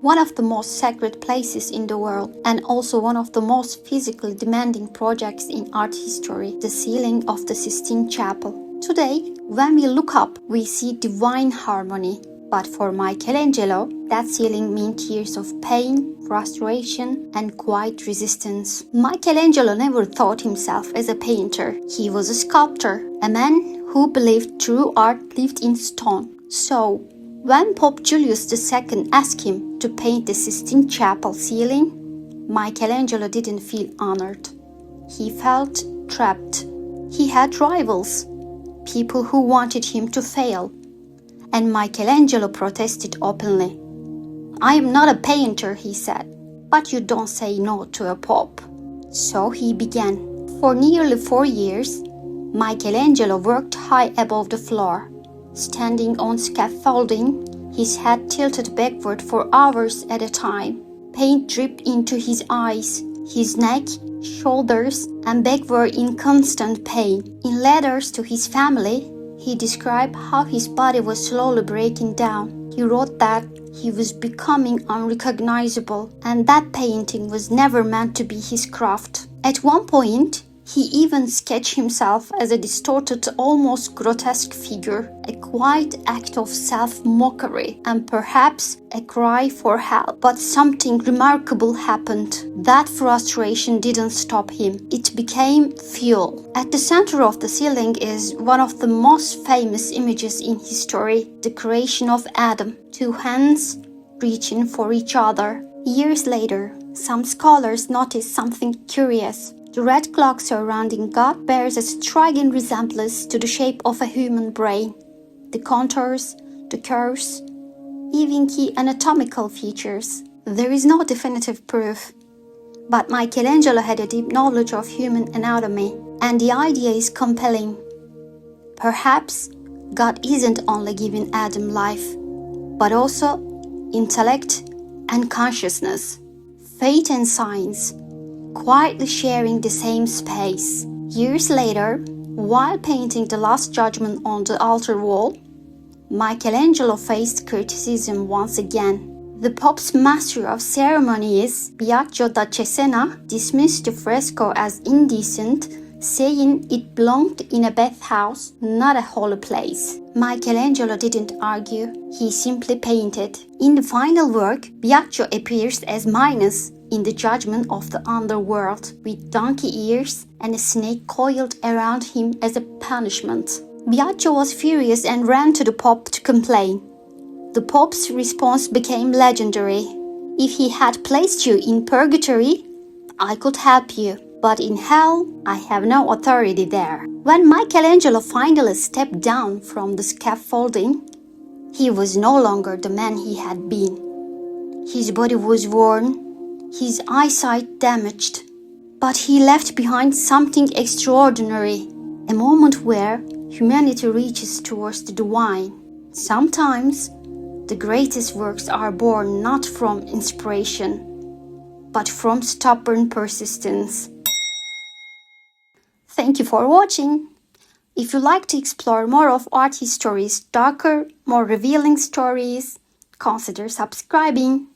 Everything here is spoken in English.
one of the most sacred places in the world, and also one of the most physically demanding projects in art history, the ceiling of the Sistine Chapel. Today, when we look up, we see divine harmony. But for Michelangelo, that ceiling meant years of pain, frustration, and quiet resistance. Michelangelo never thought himself as a painter. He was a sculptor, a man who believed true art lived in stone. So, when Pope Julius II asked him to paint the Sistine Chapel ceiling, Michelangelo didn't feel honored. He felt trapped. He had rivals, people who wanted him to fail. And Michelangelo protested openly. "I am not a painter," he said, "but you don't say no to a pope." So he began. For nearly 4 years, Michelangelo worked high above the floor. Standing on scaffolding, his head tilted backward for hours at a time. Paint dripped into his eyes. His neck, shoulders, and back were in constant pain. In letters to his family, he described how his body was slowly breaking down. He wrote that he was becoming unrecognizable and that painting was never meant to be his craft. At one point, he even sketched himself as a distorted, almost grotesque figure, a quiet act of self-mockery and perhaps a cry for help. But something remarkable happened. That frustration didn't stop him. It became fuel. At the center of the ceiling is one of the most famous images in history, the creation of Adam, two hands reaching for each other. Years later, some scholars noticed something curious. The red clock surrounding God bears a striking resemblance to the shape of a human brain. The contours, the curves, even key anatomical features. There is no definitive proof, but Michelangelo had a deep knowledge of human anatomy, and the idea is compelling. Perhaps God isn't only giving Adam life, but also intellect and consciousness, faith and science, quietly sharing the same space. Years later, while painting the Last Judgment on the altar wall, Michelangelo faced criticism once again. The Pope's master of ceremonies, Biagio da Cesena, dismissed the fresco as indecent, saying it belonged in a bathhouse, not a holy place. Michelangelo didn't argue, he simply painted. In the final work, Biagio appears as Minos in the judgment of the underworld, with donkey ears and a snake coiled around him as a punishment. Biagio was furious and ran to the Pope to complain. The Pope's response became legendary. "If he had placed you in purgatory, I could help you, but in hell, I have no authority there." When Michelangelo finally stepped down from the scaffolding, he was no longer the man he had been. His body was worn, his eyesight damaged, but he left behind something extraordinary, a moment where humanity reaches towards the divine. Sometimes, the greatest works are born not from inspiration, but from stubborn persistence. Thank you for watching. If you like to explore more of art history's darker, more revealing stories, consider subscribing.